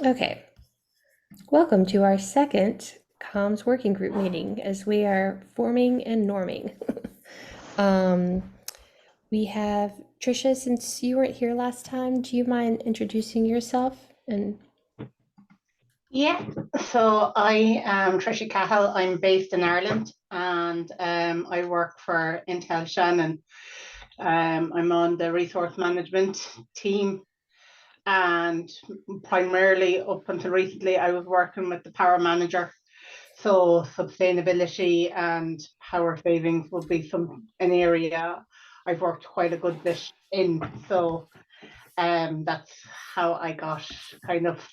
Okay, welcome to our second comms working group meeting as we are forming and norming. um, we have Trisha, since you weren't here last time, do you mind introducing yourself? And Yeah, so I am Trisha Cahill. I'm based in Ireland and I work for Intel Shannon. I'm on the resource management team, and primarily up until recently, I was working with the power manager. So sustainability and power savings will be an area I've worked quite a good bit in. So that's how I got kind of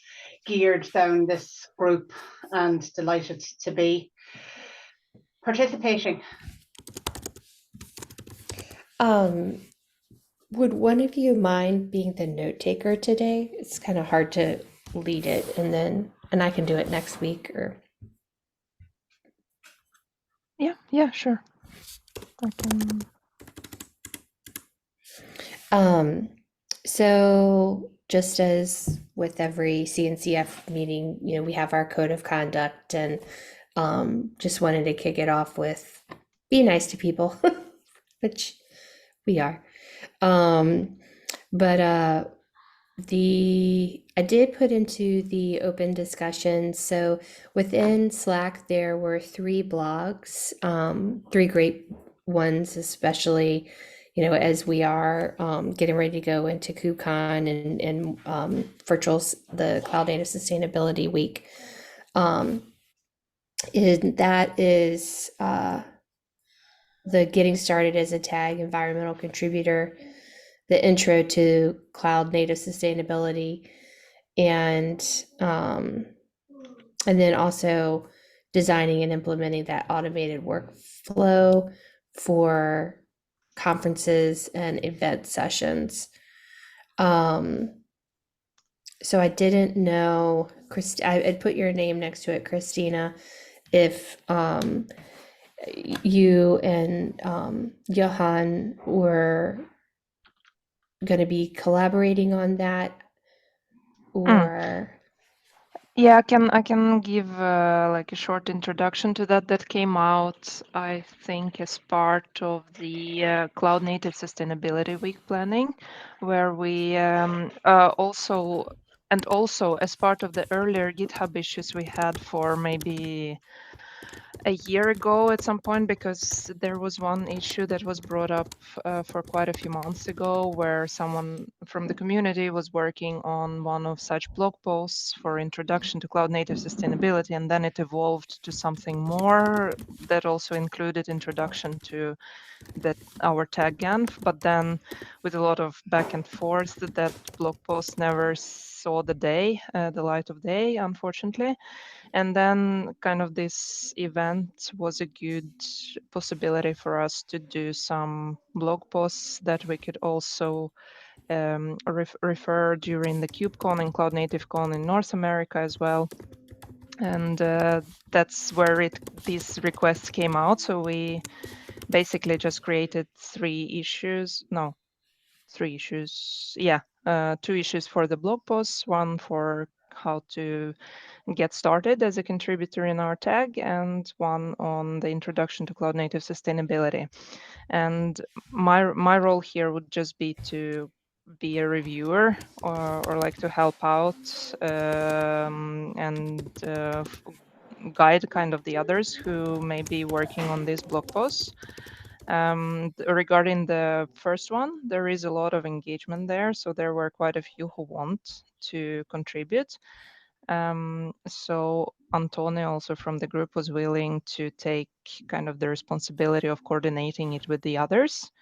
geared down this group, and delighted to be participating. um, would one of you mind being the note taker today? It's kind of hard to lead it, and I can do it next week. Or Yeah, sure. I can. Um, so just as with every CNCF meeting, we have our code of conduct, and just wanted to kick it off with be nice to people, which we are. Um, but the I did put into the open discussion. So within Slack, there were three blogs, three great ones, especially, as we are getting ready to go into KubeCon and the Cloud Native Sustainability Week. Um, and that is the Getting Started as a TAG Environmental Contributor, the Intro to Cloud Native Sustainability, and um, and then also designing and implementing that automated workflow for conferences and event sessions. Um, so I didn't know, I'd put your name next to it, Christina, if you and Johan were going to be collaborating on that, or Yeah, I can give like a short introduction to that. That came out, I think, as part of the Cloud Native Sustainability Week planning, where we also as part of the earlier GitHub issues we had for maybe a year ago at some point, because there was one issue that was brought up for quite a few months ago, where someone from the community was working on one of such blog posts for introduction to cloud native sustainability, and then it evolved to something more that also included introduction to our tag ENV, but then with a lot of back and forth, that blog post never saw the light of day, unfortunately. And then kind of this event was a good possibility for us to do some blog posts that we could also refer during the KubeCon and Cloud Native Con in North America as well. And that's where these requests came out. So we basically just created three issues. Yeah, two issues for the blog posts, one for how to get started as a contributor in our tag, and one on the introduction to cloud native sustainability. And my role here would just be to be a reviewer, or like to help out and guide kind of the others who may be working on these blog posts. Regarding the first one, there is a lot of engagement there. So there were quite a few who want to contribute. So Antonio, also from the group, was willing to take kind of the responsibility of coordinating it with the others.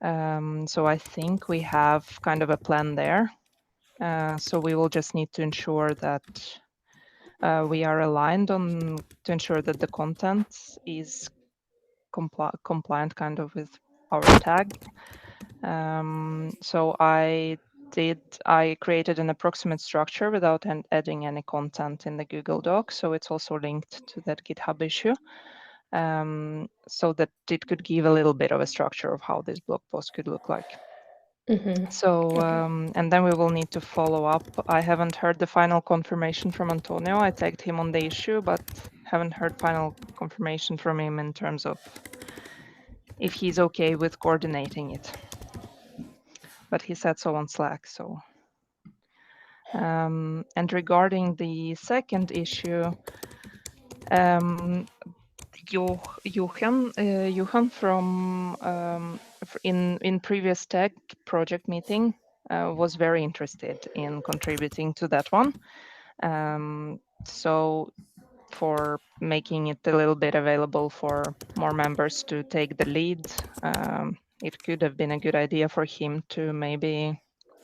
So I think we have kind of a plan there. So we will just need to ensure that we are aligned to ensure that the content is compliant kind of with our tag. So I created an approximate structure without adding any content in the Google Doc. So it's also linked to that GitHub issue, so that it could give a little bit of a structure of how this blog post could look like. Mhm. So, Okay. and then we will need to follow up. I haven't heard the final confirmation from Antonio. I tagged him on the issue, but haven't heard final confirmation from him in terms of if he's okay with coordinating it. But he said so on Slack. So, and regarding the second issue, Johan from in previous tech project meeting was very interested in contributing to that one. So for making it a little bit available for more members to take the lead, it could have been a good idea for him to maybe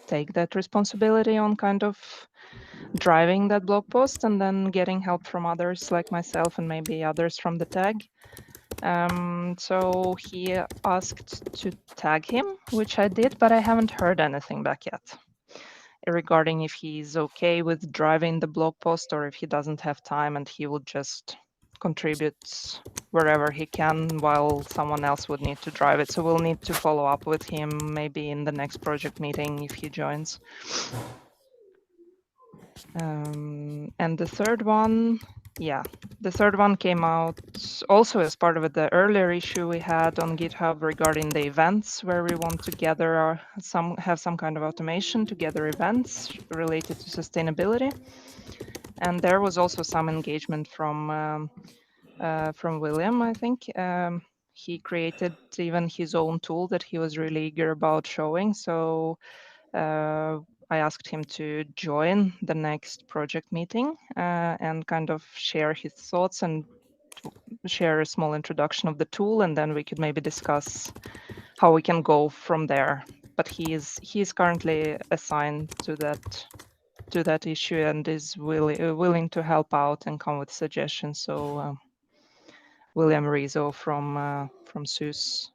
take that responsibility on kind of driving that blog post and then getting help from others like myself and maybe others from the tag. So he asked to tag him, which I did, but I haven't heard anything back yet regarding if he's okay with driving the blog post or if he doesn't have time and he will just contribute wherever he can while someone else would need to drive it. So we'll need to follow up with him maybe in the next project meeting if he joins. And the third one, the third one came out also as part of the earlier issue we had on GitHub regarding the events where we want to gather have some kind of automation to gather events related to sustainability. And there was also some engagement from William, I think. He created even his own tool that he was really eager about showing. So I asked him to join the next project meeting and kind of share his thoughts and share a small introduction of the tool, and then we could maybe discuss how we can go from there. But he is currently assigned to that issue and is willing to help out and come with suggestions. So William Rizzo from SUS.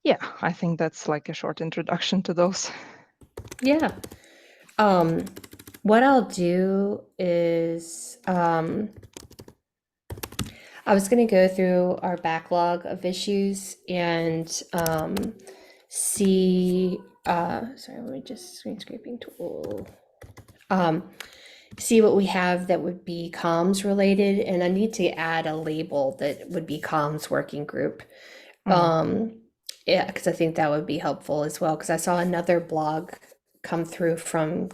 Yeah, I think that's like a short introduction to those. Yeah. What I'll do is I was going to go through our backlog of issues and see. Sorry, let me just screen scraping tool. See what we have that would be comms related, and I need to add a label that would be comms working group. Yeah, because I think that would be helpful as well. Because I saw another blog come through from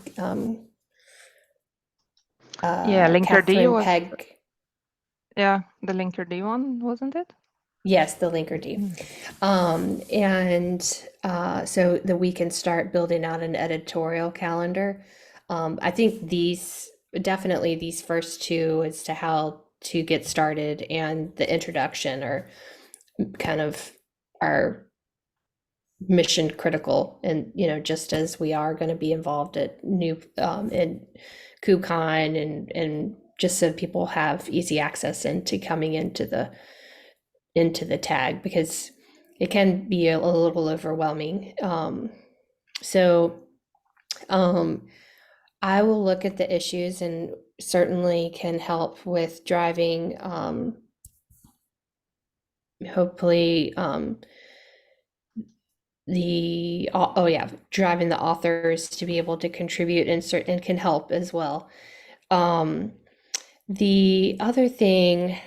Yeah, Linkerd Catherine was, Pegg. yeah, the Linkerd one, wasn't it? Yes, the Linkerd. So that we can start building out an editorial calendar. I think definitely these first two as to how to get started and the introduction are kind of our mission critical. And, just as we are going to be involved at in KubeCon and just so people have easy access into coming into the tag, because it can be a little overwhelming. So I will look at the issues and certainly can help with driving, hopefully, driving the authors to be able to contribute and can help as well. The other thing,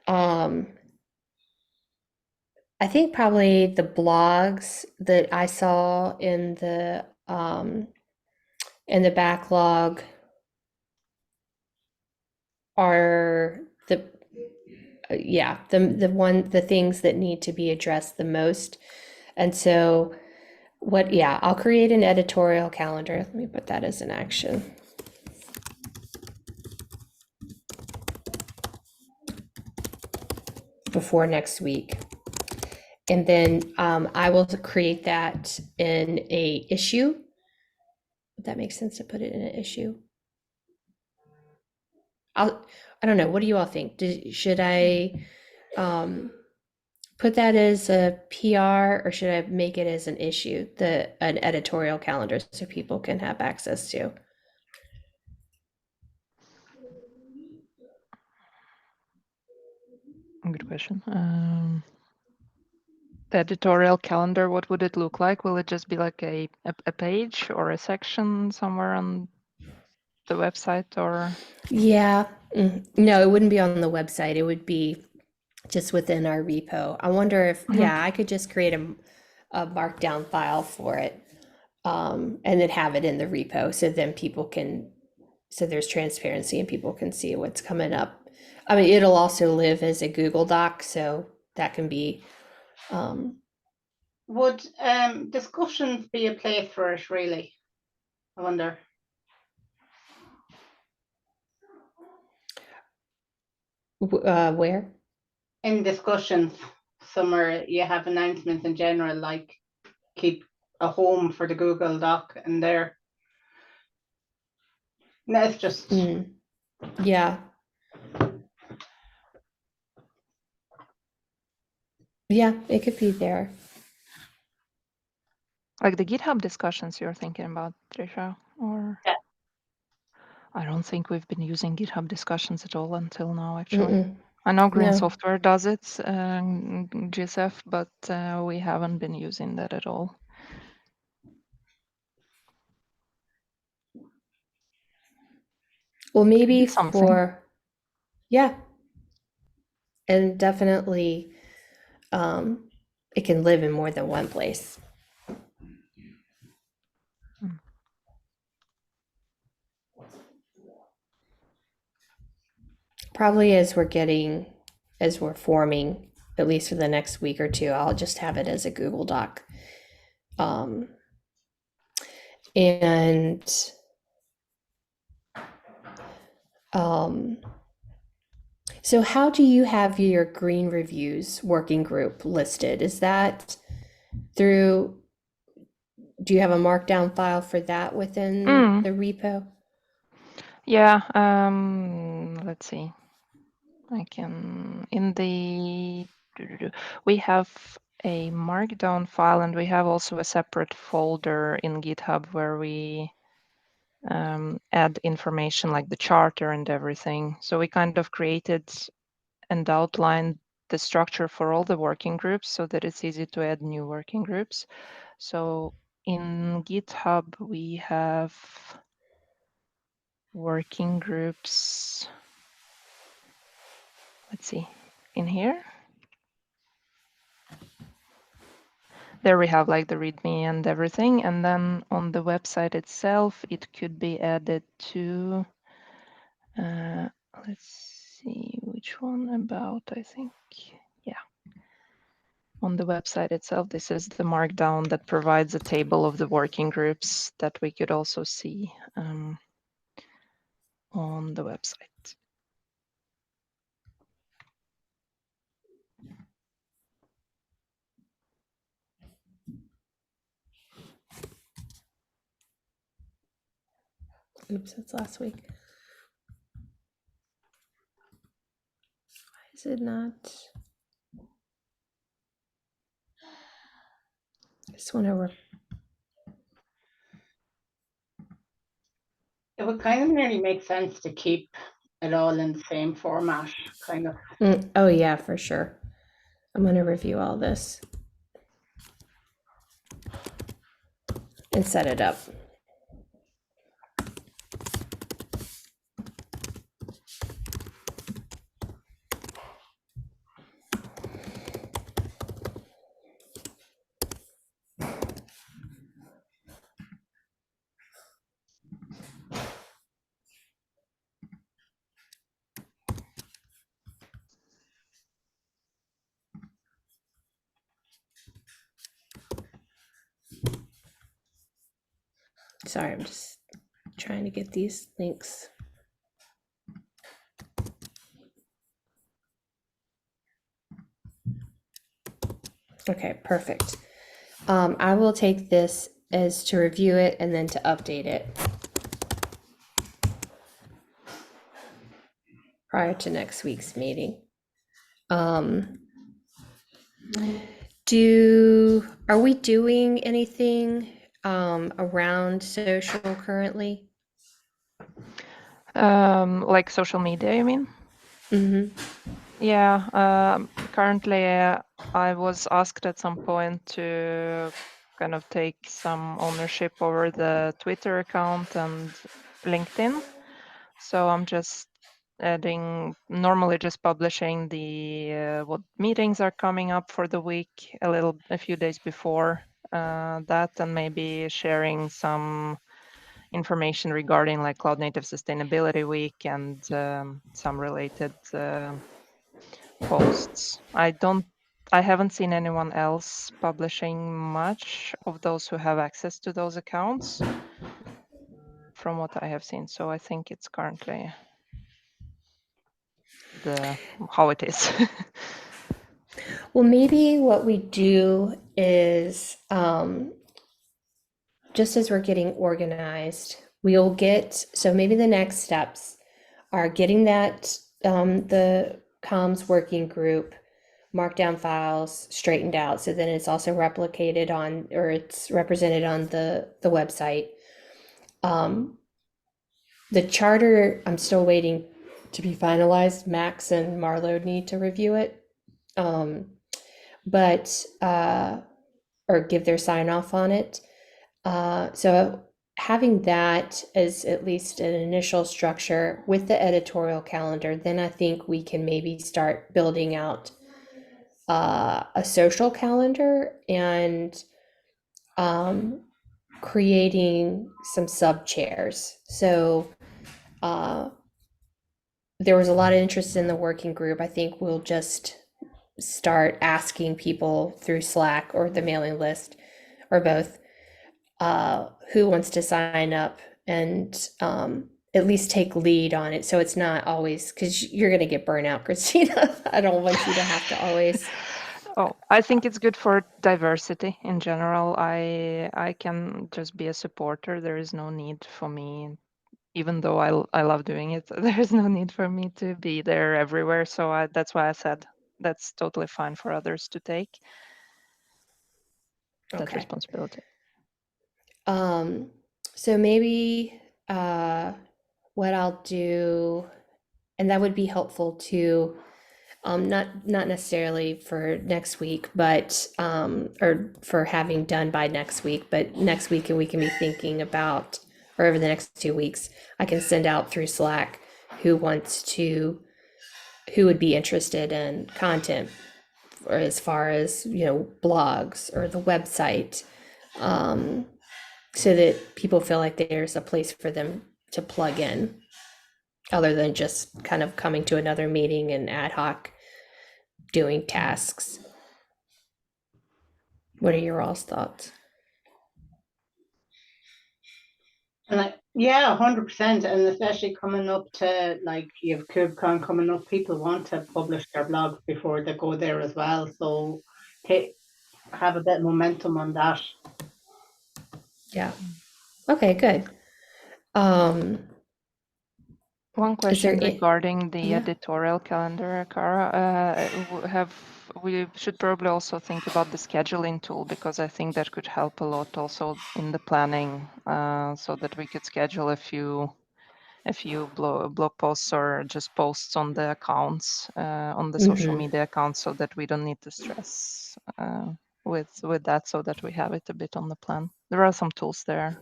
I think probably the blogs that I saw in the backlog are the things that need to be addressed the most. And so I'll create an editorial calendar. Let me put that as an action before next week. And then I will create that in a issue. Would that make sense to put it in an issue? I don't know. What do you all think? Should I put that as a PR or should I make it as an issue, an editorial calendar so people can have access to? Good question. The editorial calendar, what would it look like? Will it just be like a page or a section somewhere on the website, or? Yeah. No, it wouldn't be on the website. It would be just within our repo. I wonder if, yeah, I could just create a markdown file for it, and then have it in the repo so then people can, so there's transparency and people can see what's coming up. I mean, it'll also live as a Google Doc, so that can be, Would discussions be a place for it, really? I wonder. where? In discussions, somewhere you have announcements in general, like keep a home for the Google Doc and there. No, it's just Yeah. Yeah, it could be there. Like the GitHub discussions you're thinking about, Trisha? Or? Yeah. I don't think we've been using GitHub discussions at all until now, actually. Mm-mm. I know Green No. Software does it, GSF, but we haven't been using that at all. Well, maybe something. for, yeah. And definitely, it can live in more than one place. Probably as we're forming, at least for the next week or two, I'll just have it as a Google Doc. And so how do you have your green reviews working group listed? Is that through, do you have a markdown file for that within the repo? Yeah, let's see. I can, in the, we have a markdown file, and we have also a separate folder in GitHub where we add information like the charter and everything. So we kind of created and outlined the structure for all the working groups so that it's easy to add new working groups. So in GitHub, we have working groups. Let's see, in here. There we have like the README and everything. And then on the website itself, it could be added to, let's see, which one about, I think, yeah. On the website itself, this is the markdown that provides a table of the working groups that we could also see on the website. Oops, that's last week. Why is it not? I just want to. It would kind of nearly make sense to keep it all in the same format, kind of. Oh yeah, for sure. I'm going to review all this and set it up. Sorry, I'm just trying to get these links. Okay, perfect. I will take this as to review it and then to update it prior to next week's meeting. Are we doing anything around social currently? Like social media, you mean? Mm-hmm. Yeah, currently I was asked at some point to kind of take some ownership over the Twitter account and LinkedIn. So I'm just normally just publishing the what meetings are coming up for the week a few days before that, and maybe sharing some information regarding like Cloud Native Sustainability Week and some related posts. I haven't seen anyone else publishing much of those who have access to those accounts from what I have seen. So I think it's currently how it is. Well, maybe what we do is just as we're getting organized, so maybe the next steps are getting that the comms working group markdown files straightened out, so then it's also replicated on, or it's represented on the website. The charter, I'm still waiting to be finalized. Max and Marlo need to review it, but or give their sign off on it. So having that as at least an initial structure with the editorial calendar, then I think we can maybe start building out a social calendar and creating some sub chairs. So there was a lot of interest in the working group. I think we'll just start asking people through Slack or the mailing list or both who wants to sign up and at least take lead on it. So it's not always, because you're going to get burnout, Christina. I don't want you to have to always. Oh, I think it's good for diversity in general. I can just be a supporter. There is no need for me, even though I love doing it. There is no need for me to be there everywhere. So that's why I said that's totally fine for others to take that responsibility. So maybe what I'll do, and that would be helpful to not necessarily for next week, but or for having done by next week, but next week, and we can be thinking about, or over the next 2 weeks, I can send out through Slack who would be interested in content, or as far as blogs or the website, so that people feel like there's a place for them to plug in, other than just kind of coming to another meeting and ad hoc doing tasks. What are your all's thoughts? And yeah, 100%. And especially coming up to, like, you have KubeCon coming up, people want to publish their blogs before they go there as well. So have a bit of momentum on that. Yeah. Okay, good. One question regarding the yeah. editorial calendar, Cara. We should probably also think about the scheduling tool, because I think that could help a lot also in the planning, so that we could schedule a few blog posts or just posts on the accounts, on the social media accounts, so that we don't need to stress with that, so that we have it a bit on the plan. There are some tools there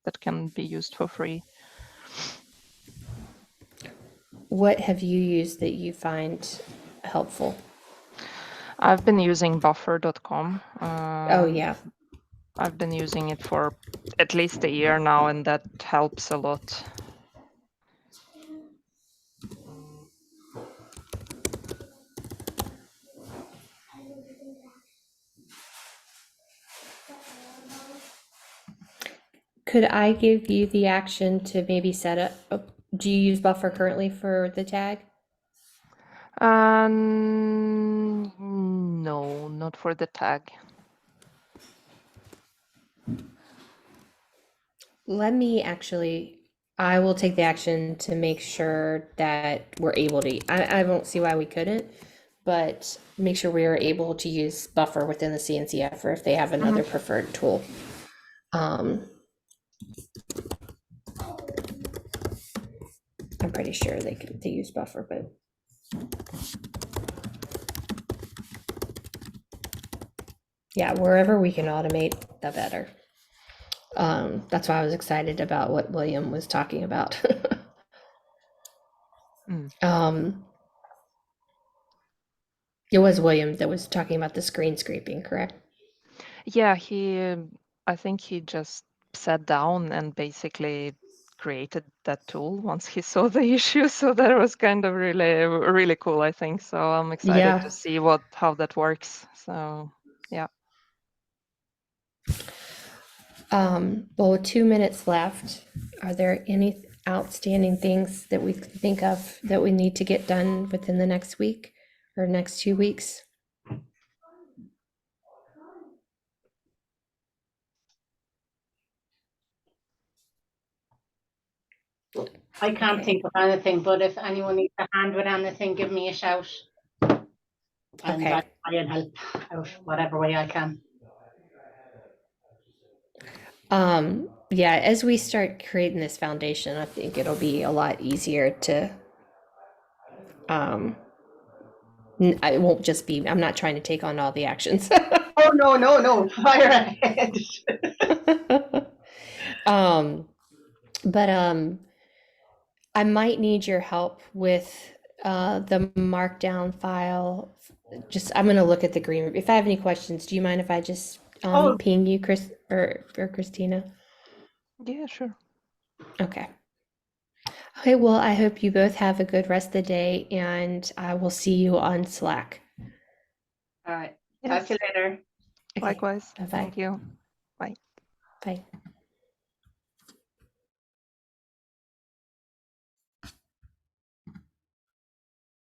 that can be used for free. What have you used that you find helpful? I've been using buffer.com. Oh, yeah. I've been using it for at least a year now, and that helps a lot. Could I give you the action to maybe set up? Do you use Buffer currently for the tag? No, not for the tag. I will take the action to make sure that we're able to, I won't see why we couldn't, but make sure we are able to use Buffer within the CNCF, or if they have another preferred tool. I'm pretty sure they use Buffer, but Yeah, wherever we can automate, the better. That's why I was excited about what William was talking about. Mm. It was William that was talking about the screen scraping, correct? Yeah, I think he just sat down and basically created that tool once he saw the issue. So that was kind of really cool, I think. So I'm excited Yeah. to see how that works. So yeah. Well, with 2 minutes left, are there any outstanding things that we can think of that we need to get done within the next week or next 2 weeks? I can't Okay. think of anything, but if anyone needs a hand with anything, give me a shout. And Okay. I'll try and help out whatever way I can. Yeah, as we start creating this foundation, I think it'll be a lot easier to, I won't just be, I'm not trying to take on all the actions. Oh, no, fire ahead. But I might need your help with the markdown file. Just I'm gonna look at the green. If I have any questions, do you mind if I just Oh, ping you, Chris or Christina? Yeah, sure. Okay. Okay, well, I hope you both have a good rest of the day, and I will see you on Slack. all right. Talk Yes. to you later. Okay, Likewise. bye-bye. Thank you. Bye. Bye.